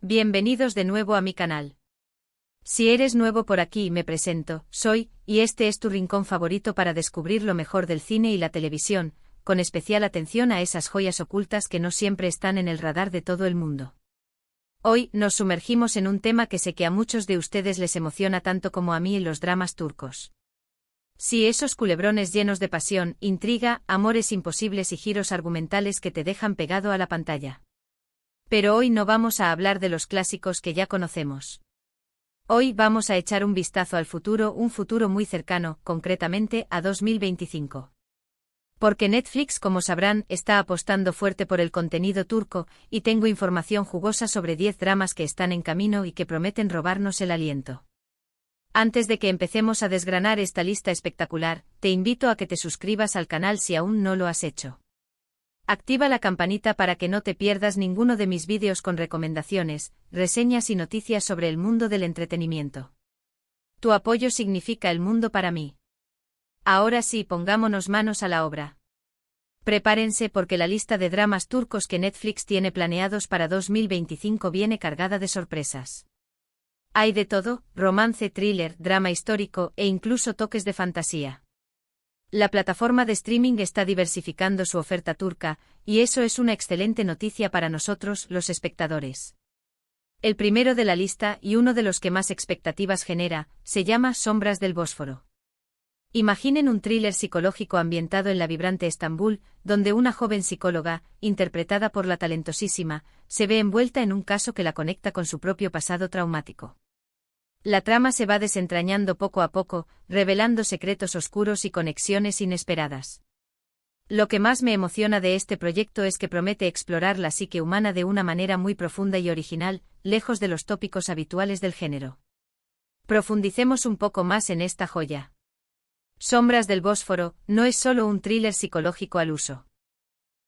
Bienvenidos de nuevo a mi canal. Si eres nuevo por aquí, me presento, y este es tu rincón favorito para descubrir lo mejor del cine y la televisión, con especial atención a esas joyas ocultas que no siempre están en el radar de todo el mundo. Hoy nos sumergimos en un tema que sé que a muchos de ustedes les emociona tanto como a mí, los dramas turcos. Sí, esos culebrones llenos de pasión, intriga, amores imposibles y giros argumentales que te dejan pegado a la pantalla. Pero hoy no vamos a hablar de los clásicos que ya conocemos. Hoy vamos a echar un vistazo al futuro, un futuro muy cercano, concretamente a 2025. Porque Netflix, como sabrán, está apostando fuerte por el contenido turco, y tengo información jugosa sobre 10 dramas que están en camino y que prometen robarnos el aliento. Antes de que empecemos a desgranar esta lista espectacular, te invito a que te suscribas al canal si aún no lo has hecho. Activa la campanita para que no te pierdas ninguno de mis vídeos con recomendaciones, reseñas y noticias sobre el mundo del entretenimiento. Tu apoyo significa el mundo para mí. Ahora sí, pongámonos manos a la obra. Prepárense porque la lista de dramas turcos que Netflix tiene planeados para 2025 viene cargada de sorpresas. Hay de todo: romance, thriller, drama histórico e incluso toques de fantasía. La plataforma de streaming está diversificando su oferta turca, y eso es una excelente noticia para nosotros, los espectadores. El primero de la lista, y uno de los que más expectativas genera, se llama Sombras del Bósforo. Imaginen un thriller psicológico ambientado en la vibrante Estambul, donde una joven psicóloga, interpretada por la talentosísima, se ve envuelta en un caso que la conecta con su propio pasado traumático. La trama se va desentrañando poco a poco, revelando secretos oscuros y conexiones inesperadas. Lo que más me emociona de este proyecto es que promete explorar la psique humana de una manera muy profunda y original, lejos de los tópicos habituales del género. Profundicemos un poco más en esta joya. Sombras del Bósforo no es solo un thriller psicológico al uso.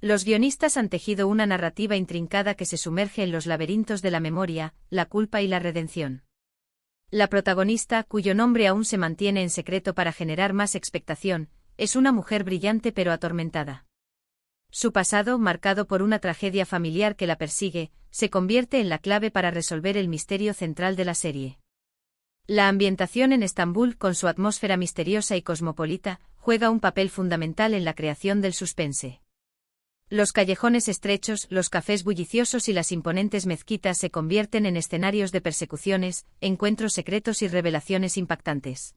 Los guionistas han tejido una narrativa intrincada que se sumerge en los laberintos de la memoria, la culpa y la redención. La protagonista, cuyo nombre aún se mantiene en secreto para generar más expectación, es una mujer brillante pero atormentada. Su pasado, marcado por una tragedia familiar que la persigue, se convierte en la clave para resolver el misterio central de la serie. La ambientación en Estambul, con su atmósfera misteriosa y cosmopolita, juega un papel fundamental en la creación del suspense. Los callejones estrechos, los cafés bulliciosos y las imponentes mezquitas se convierten en escenarios de persecuciones, encuentros secretos y revelaciones impactantes.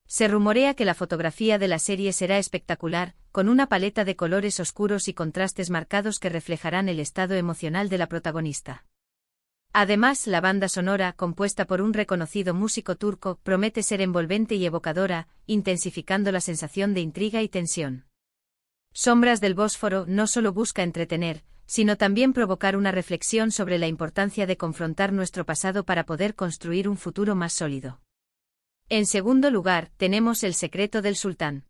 Se rumorea que la fotografía de la serie será espectacular, con una paleta de colores oscuros y contrastes marcados que reflejarán el estado emocional de la protagonista. Además, la banda sonora, compuesta por un reconocido músico turco, promete ser envolvente y evocadora, intensificando la sensación de intriga y tensión. Sombras del Bósforo no solo busca entretener, sino también provocar una reflexión sobre la importancia de confrontar nuestro pasado para poder construir un futuro más sólido. En segundo lugar, tenemos El secreto del sultán.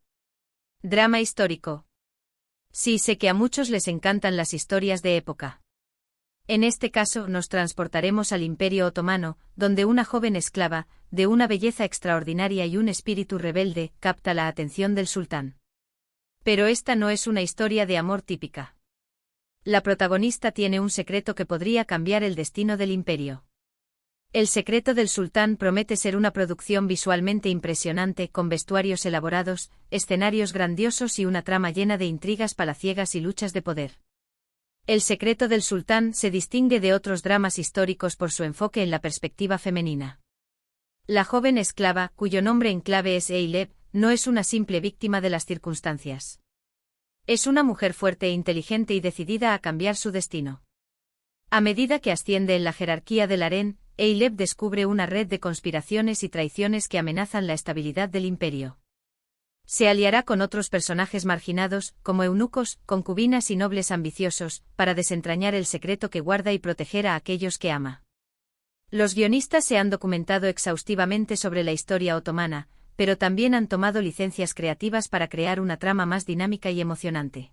Drama histórico. Sí, sé que a muchos les encantan las historias de época. En este caso nos transportaremos al Imperio Otomano, donde una joven esclava, de una belleza extraordinaria y un espíritu rebelde, capta la atención del sultán. Pero esta no es una historia de amor típica. La protagonista tiene un secreto que podría cambiar el destino del imperio. El secreto del sultán promete ser una producción visualmente impresionante, con vestuarios elaborados, escenarios grandiosos y una trama llena de intrigas palaciegas y luchas de poder. El secreto del sultán se distingue de otros dramas históricos por su enfoque en la perspectiva femenina. La joven esclava, cuyo nombre en clave es Eyleb, no es una simple víctima de las circunstancias. Es una mujer fuerte e inteligente y decidida a cambiar su destino. A medida que asciende en la jerarquía del harén, Eyleb descubre una red de conspiraciones y traiciones que amenazan la estabilidad del imperio. Se aliará con otros personajes marginados, como eunucos, concubinas y nobles ambiciosos, para desentrañar el secreto que guarda y proteger a aquellos que ama. Los guionistas se han documentado exhaustivamente sobre la historia otomana, pero también han tomado licencias creativas para crear una trama más dinámica y emocionante.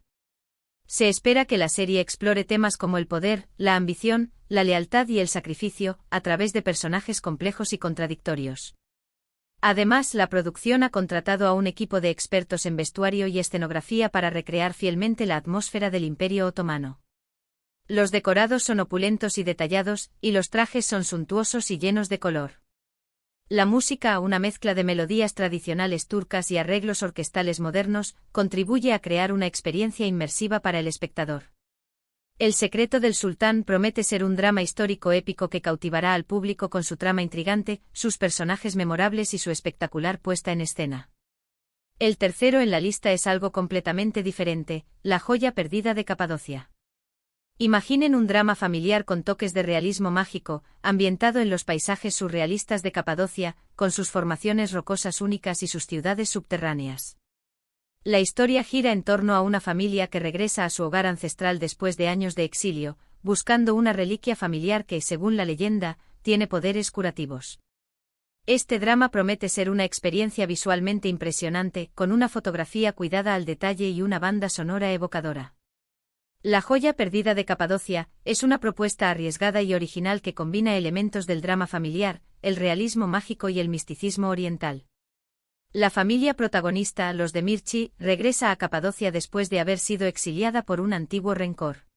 Se espera que la serie explore temas como el poder, la ambición, la lealtad y el sacrificio, a través de personajes complejos y contradictorios. Además, la producción ha contratado a un equipo de expertos en vestuario y escenografía para recrear fielmente la atmósfera del Imperio Otomano. Los decorados son opulentos y detallados, y los trajes son suntuosos y llenos de color. La música, una mezcla de melodías tradicionales turcas y arreglos orquestales modernos, contribuye a crear una experiencia inmersiva para el espectador. El secreto del sultán promete ser un drama histórico épico que cautivará al público con su trama intrigante, sus personajes memorables y su espectacular puesta en escena. El tercero en la lista es algo completamente diferente, La joya perdida de Capadocia. Imaginen un drama familiar con toques de realismo mágico, ambientado en los paisajes surrealistas de Capadocia, con sus formaciones rocosas únicas y sus ciudades subterráneas. La historia gira en torno a una familia que regresa a su hogar ancestral después de años de exilio, buscando una reliquia familiar que, según la leyenda, tiene poderes curativos. Este drama promete ser una experiencia visualmente impresionante, con una fotografía cuidada al detalle y una banda sonora evocadora. La joya perdida de Capadocia es una propuesta arriesgada y original que combina elementos del drama familiar, el realismo mágico y el misticismo oriental. La familia protagonista, los Demirci, regresa a Capadocia después de haber sido exiliada por un antiguo rencor.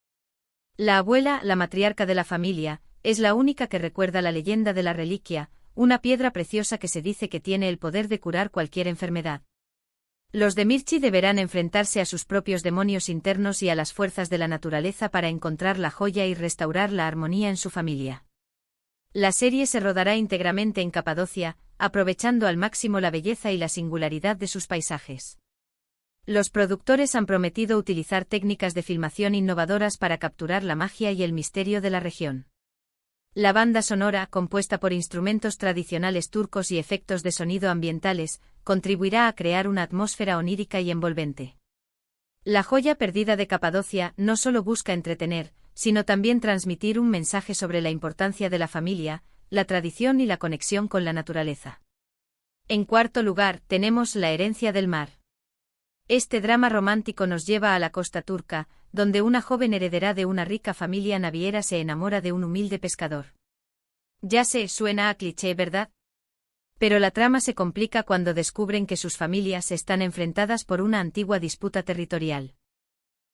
La abuela, la matriarca de la familia, es la única que recuerda la leyenda de la reliquia, una piedra preciosa que se dice que tiene el poder de curar cualquier enfermedad. Los Demirci deberán enfrentarse a sus propios demonios internos y a las fuerzas de la naturaleza para encontrar la joya y restaurar la armonía en su familia. La serie se rodará íntegramente en Capadocia, aprovechando al máximo la belleza y la singularidad de sus paisajes. Los productores han prometido utilizar técnicas de filmación innovadoras para capturar la magia y el misterio de la región. La banda sonora, compuesta por instrumentos tradicionales turcos y efectos de sonido ambientales, contribuirá a crear una atmósfera onírica y envolvente. La joya perdida de Capadocia no solo busca entretener, sino también transmitir un mensaje sobre la importancia de la familia, la tradición y la conexión con la naturaleza. En cuarto lugar, tenemos La herencia del mar. Este drama romántico nos lleva a la costa turca, donde una joven heredera de una rica familia naviera se enamora de un humilde pescador. Ya sé, suena a cliché, ¿verdad? Pero la trama se complica cuando descubren que sus familias están enfrentadas por una antigua disputa territorial.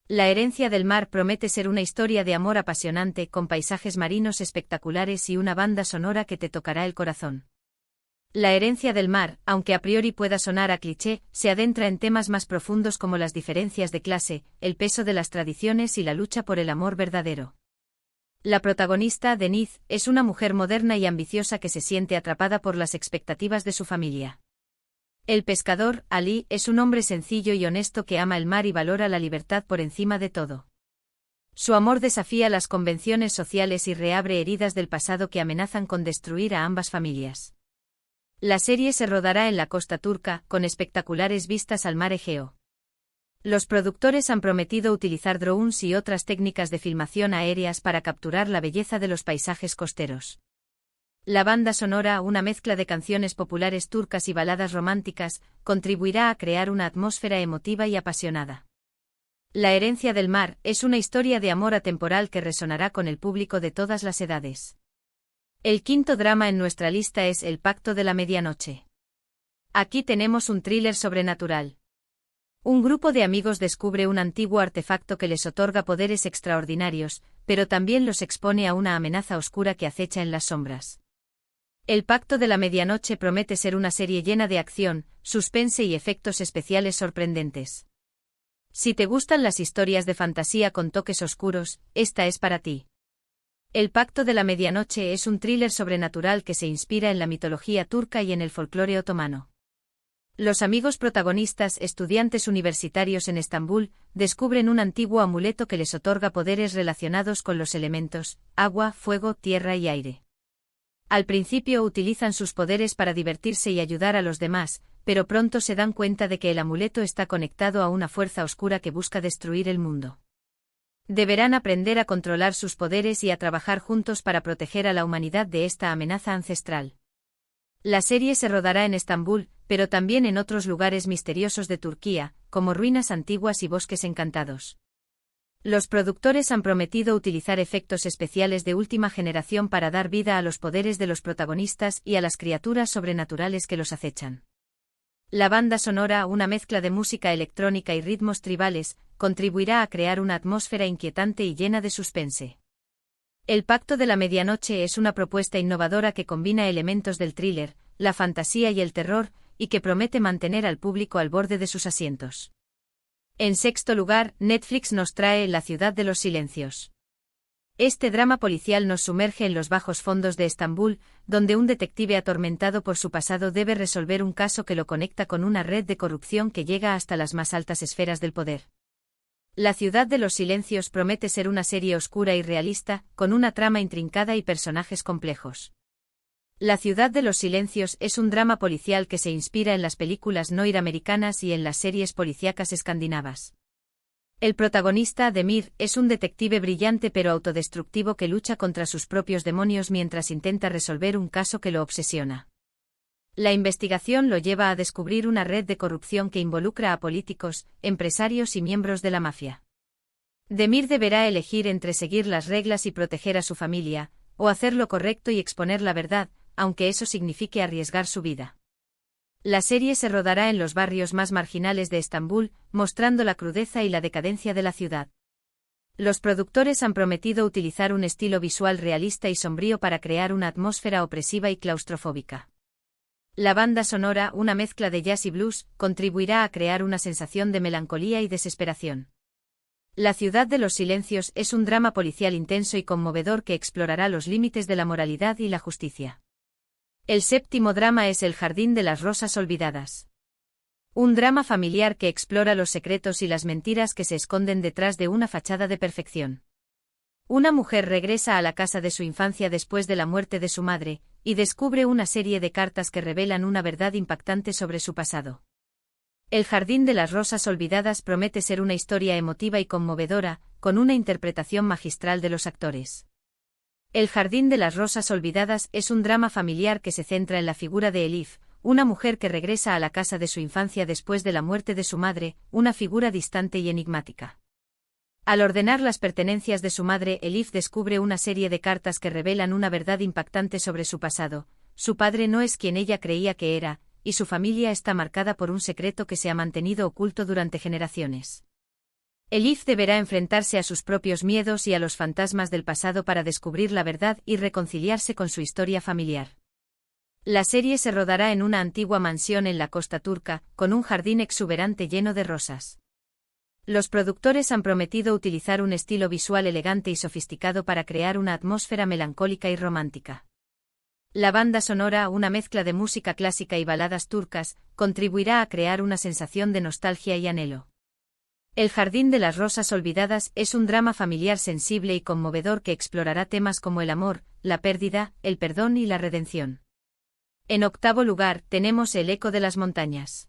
La herencia del mar promete ser una historia de amor apasionante con paisajes marinos espectaculares y una banda sonora que te tocará el corazón. La herencia del mar, aunque a priori pueda sonar a cliché, se adentra en temas más profundos como las diferencias de clase, el peso de las tradiciones y la lucha por el amor verdadero. La protagonista, Deniz, es una mujer moderna y ambiciosa que se siente atrapada por las expectativas de su familia. El pescador, Ali, es un hombre sencillo y honesto que ama el mar y valora la libertad por encima de todo. Su amor desafía las convenciones sociales y reabre heridas del pasado que amenazan con destruir a ambas familias. La serie se rodará en la costa turca, con espectaculares vistas al mar Egeo. Los productores han prometido utilizar drones y otras técnicas de filmación aéreas para capturar la belleza de los paisajes costeros. La banda sonora, una mezcla de canciones populares turcas y baladas románticas, contribuirá a crear una atmósfera emotiva y apasionada. La herencia del mar es una historia de amor atemporal que resonará con el público de todas las edades. El quinto drama en nuestra lista es El pacto de la medianoche. Aquí tenemos un thriller sobrenatural. Un grupo de amigos descubre un antiguo artefacto que les otorga poderes extraordinarios, pero también los expone a una amenaza oscura que acecha en las sombras. El pacto de la medianoche promete ser una serie llena de acción, suspense y efectos especiales sorprendentes. Si te gustan las historias de fantasía con toques oscuros, esta es para ti. El pacto de la medianoche es un thriller sobrenatural que se inspira en la mitología turca y en el folclore otomano. Los amigos protagonistas, estudiantes universitarios en Estambul, descubren un antiguo amuleto que les otorga poderes relacionados con los elementos, agua, fuego, tierra y aire. Al principio utilizan sus poderes para divertirse y ayudar a los demás, pero pronto se dan cuenta de que el amuleto está conectado a una fuerza oscura que busca destruir el mundo. Deberán aprender a controlar sus poderes y a trabajar juntos para proteger a la humanidad de esta amenaza ancestral. La serie se rodará en Estambul, pero también en otros lugares misteriosos de Turquía, como ruinas antiguas y bosques encantados. Los productores han prometido utilizar efectos especiales de última generación para dar vida a los poderes de los protagonistas y a las criaturas sobrenaturales que los acechan. La banda sonora, una mezcla de música electrónica y ritmos tribales, contribuirá a crear una atmósfera inquietante y llena de suspense. El Pacto de la Medianoche es una propuesta innovadora que combina elementos del thriller, la fantasía y el terror, y que promete mantener al público al borde de sus asientos. En sexto lugar, Netflix nos trae La ciudad de los silencios. Este drama policial nos sumerge en los bajos fondos de Estambul, donde un detective atormentado por su pasado debe resolver un caso que lo conecta con una red de corrupción que llega hasta las más altas esferas del poder. La ciudad de los silencios promete ser una serie oscura y realista, con una trama intrincada y personajes complejos. La ciudad de los silencios es un drama policial que se inspira en las películas noir americanas y en las series policíacas escandinavas. El protagonista, Demir, es un detective brillante pero autodestructivo que lucha contra sus propios demonios mientras intenta resolver un caso que lo obsesiona. La investigación lo lleva a descubrir una red de corrupción que involucra a políticos, empresarios y miembros de la mafia. Demir deberá elegir entre seguir las reglas y proteger a su familia, o hacer lo correcto y exponer la verdad, aunque eso signifique arriesgar su vida. La serie se rodará en los barrios más marginales de Estambul, mostrando la crudeza y la decadencia de la ciudad. Los productores han prometido utilizar un estilo visual realista y sombrío para crear una atmósfera opresiva y claustrofóbica. La banda sonora, una mezcla de jazz y blues, contribuirá a crear una sensación de melancolía y desesperación. La ciudad de los silencios es un drama policial intenso y conmovedor que explorará los límites de la moralidad y la justicia. El séptimo drama es El jardín de las rosas olvidadas. Un drama familiar que explora los secretos y las mentiras que se esconden detrás de una fachada de perfección. Una mujer regresa a la casa de su infancia después de la muerte de su madre, y descubre una serie de cartas que revelan una verdad impactante sobre su pasado. El jardín de las rosas olvidadas promete ser una historia emotiva y conmovedora, con una interpretación magistral de los actores. El jardín de las rosas olvidadas es un drama familiar que se centra en la figura de Elif, una mujer que regresa a la casa de su infancia después de la muerte de su madre, una figura distante y enigmática. Al ordenar las pertenencias de su madre, Elif descubre una serie de cartas que revelan una verdad impactante sobre su pasado. Su padre no es quien ella creía que era, y su familia está marcada por un secreto que se ha mantenido oculto durante generaciones. Elif deberá enfrentarse a sus propios miedos y a los fantasmas del pasado para descubrir la verdad y reconciliarse con su historia familiar. La serie se rodará en una antigua mansión en la costa turca, con un jardín exuberante lleno de rosas. Los productores han prometido utilizar un estilo visual elegante y sofisticado para crear una atmósfera melancólica y romántica. La banda sonora, una mezcla de música clásica y baladas turcas, contribuirá a crear una sensación de nostalgia y anhelo. El jardín de las rosas olvidadas es un drama familiar sensible y conmovedor que explorará temas como el amor, la pérdida, el perdón y la redención. En octavo lugar, tenemos El eco de las montañas.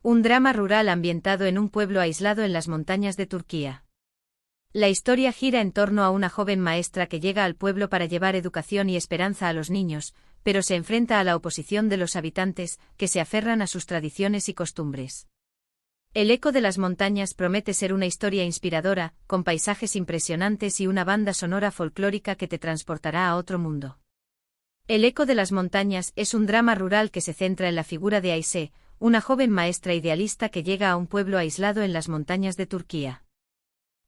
Un drama rural ambientado en un pueblo aislado en las montañas de Turquía. La historia gira en torno a una joven maestra que llega al pueblo para llevar educación y esperanza a los niños, pero se enfrenta a la oposición de los habitantes, que se aferran a sus tradiciones y costumbres. El eco de las montañas promete ser una historia inspiradora, con paisajes impresionantes y una banda sonora folclórica que te transportará a otro mundo. El eco de las montañas es un drama rural que se centra en la figura de Ayşe, una joven maestra idealista que llega a un pueblo aislado en las montañas de Turquía.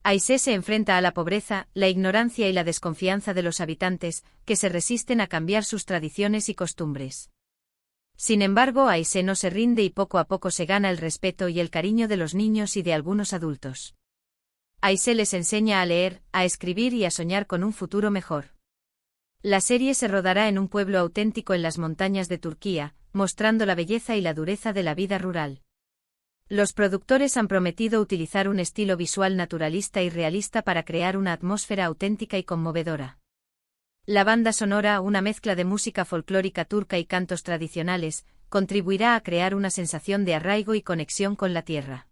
Ayşe se enfrenta a la pobreza, la ignorancia y la desconfianza de los habitantes, que se resisten a cambiar sus tradiciones y costumbres. Sin embargo, Ayşe no se rinde y poco a poco se gana el respeto y el cariño de los niños y de algunos adultos. Ayşe les enseña a leer, a escribir y a soñar con un futuro mejor. La serie se rodará en un pueblo auténtico en las montañas de Turquía, mostrando la belleza y la dureza de la vida rural. Los productores han prometido utilizar un estilo visual naturalista y realista para crear una atmósfera auténtica y conmovedora. La banda sonora, una mezcla de música folclórica turca y cantos tradicionales, contribuirá a crear una sensación de arraigo y conexión con la tierra.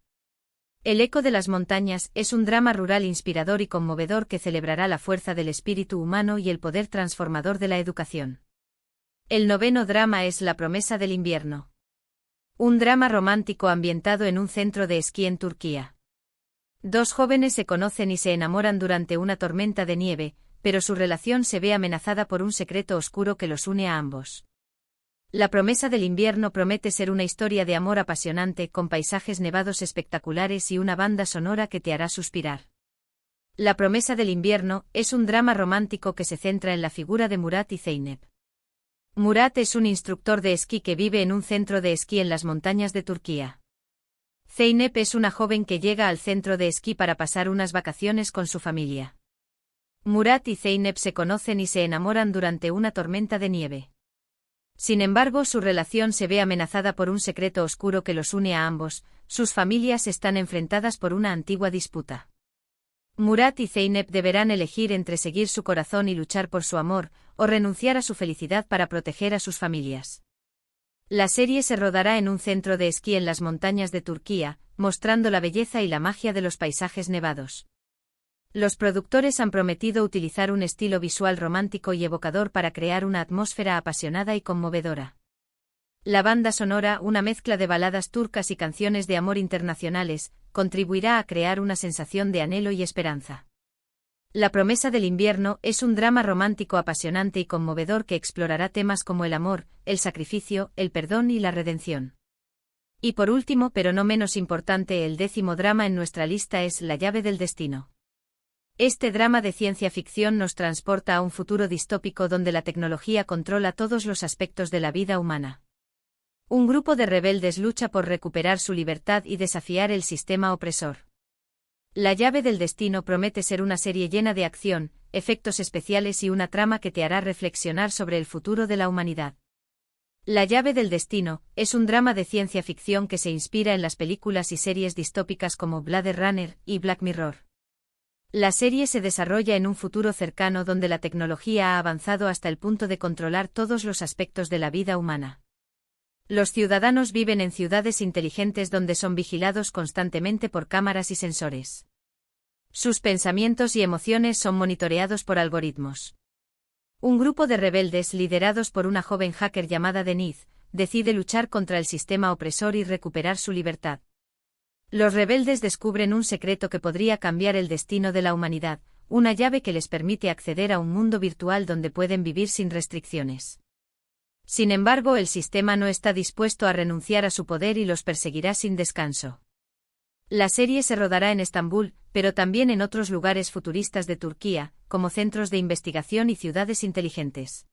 El eco de las montañas es un drama rural inspirador y conmovedor que celebrará la fuerza del espíritu humano y el poder transformador de la educación. El noveno drama es La promesa del invierno. Un drama romántico ambientado en un centro de esquí en Turquía. Dos jóvenes se conocen y se enamoran durante una tormenta de nieve, pero su relación se ve amenazada por un secreto oscuro que los une a ambos. La promesa del invierno promete ser una historia de amor apasionante con paisajes nevados espectaculares y una banda sonora que te hará suspirar. La promesa del invierno es un drama romántico que se centra en la figura de Murat y Zeynep. Murat es un instructor de esquí que vive en un centro de esquí en las montañas de Turquía. Zeynep es una joven que llega al centro de esquí para pasar unas vacaciones con su familia. Murat y Zeynep se conocen y se enamoran durante una tormenta de nieve. Sin embargo, su relación se ve amenazada por un secreto oscuro que los une a ambos. Sus familias están enfrentadas por una antigua disputa. Murat y Zeynep deberán elegir entre seguir su corazón y luchar por su amor, o renunciar a su felicidad para proteger a sus familias. La serie se rodará en un centro de esquí en las montañas de Turquía, mostrando la belleza y la magia de los paisajes nevados. Los productores han prometido utilizar un estilo visual romántico y evocador para crear una atmósfera apasionada y conmovedora. La banda sonora, una mezcla de baladas turcas y canciones de amor internacionales, contribuirá a crear una sensación de anhelo y esperanza. La promesa del invierno es un drama romántico apasionante y conmovedor que explorará temas como el amor, el sacrificio, el perdón y la redención. Y por último, pero no menos importante, el 10º drama en nuestra lista es La llave del destino. Este drama de ciencia ficción nos transporta a un futuro distópico donde la tecnología controla todos los aspectos de la vida humana. Un grupo de rebeldes lucha por recuperar su libertad y desafiar el sistema opresor. La llave del destino promete ser una serie llena de acción, efectos especiales y una trama que te hará reflexionar sobre el futuro de la humanidad. La llave del destino es un drama de ciencia ficción que se inspira en las películas y series distópicas como Blade Runner y Black Mirror. La serie se desarrolla en un futuro cercano donde la tecnología ha avanzado hasta el punto de controlar todos los aspectos de la vida humana. Los ciudadanos viven en ciudades inteligentes donde son vigilados constantemente por cámaras y sensores. Sus pensamientos y emociones son monitoreados por algoritmos. Un grupo de rebeldes liderados por una joven hacker llamada Denise, decide luchar contra el sistema opresor y recuperar su libertad. Los rebeldes descubren un secreto que podría cambiar el destino de la humanidad, una llave que les permite acceder a un mundo virtual donde pueden vivir sin restricciones. Sin embargo, el sistema no está dispuesto a renunciar a su poder y los perseguirá sin descanso. La serie se rodará en Estambul, pero también en otros lugares futuristas de Turquía, como centros de investigación y ciudades inteligentes.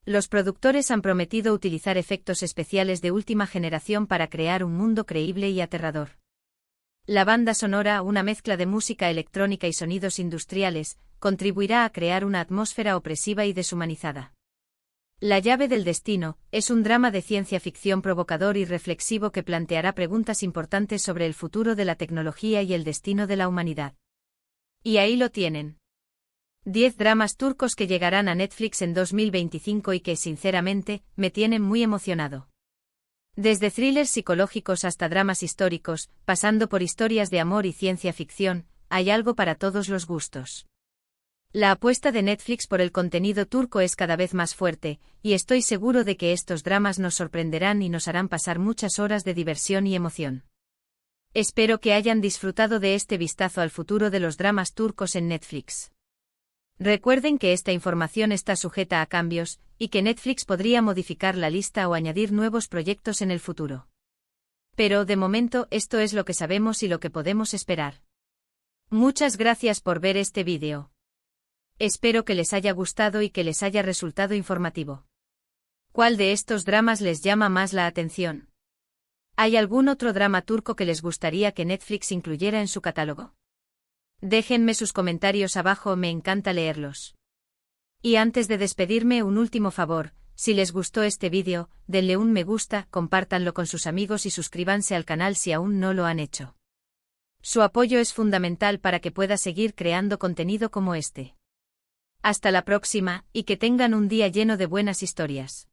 Los productores han prometido utilizar efectos especiales de última generación para crear un mundo creíble y aterrador. La banda sonora, una mezcla de música electrónica y sonidos industriales, contribuirá a crear una atmósfera opresiva y deshumanizada. La llave del destino es un drama de ciencia ficción provocador y reflexivo que planteará preguntas importantes sobre el futuro de la tecnología y el destino de la humanidad. Y ahí lo tienen. 10 dramas turcos que llegarán a Netflix en 2025 y que, sinceramente, me tienen muy emocionado. Desde thrillers psicológicos hasta dramas históricos, pasando por historias de amor y ciencia ficción, hay algo para todos los gustos. La apuesta de Netflix por el contenido turco es cada vez más fuerte, y estoy seguro de que estos dramas nos sorprenderán y nos harán pasar muchas horas de diversión y emoción. Espero que hayan disfrutado de este vistazo al futuro de los dramas turcos en Netflix. Recuerden que esta información está sujeta a cambios, y que Netflix podría modificar la lista o añadir nuevos proyectos en el futuro. Pero, de momento, esto es lo que sabemos y lo que podemos esperar. Muchas gracias por ver este vídeo. Espero que les haya gustado y que les haya resultado informativo. ¿Cuál de estos dramas les llama más la atención? ¿Hay algún otro drama turco que les gustaría que Netflix incluyera en su catálogo? Déjenme sus comentarios abajo, me encanta leerlos. Y antes de despedirme, un último favor, si les gustó este vídeo, denle un me gusta, compártanlo con sus amigos y suscríbanse al canal si aún no lo han hecho. Su apoyo es fundamental para que pueda seguir creando contenido como este. Hasta la próxima, y que tengan un día lleno de buenas historias.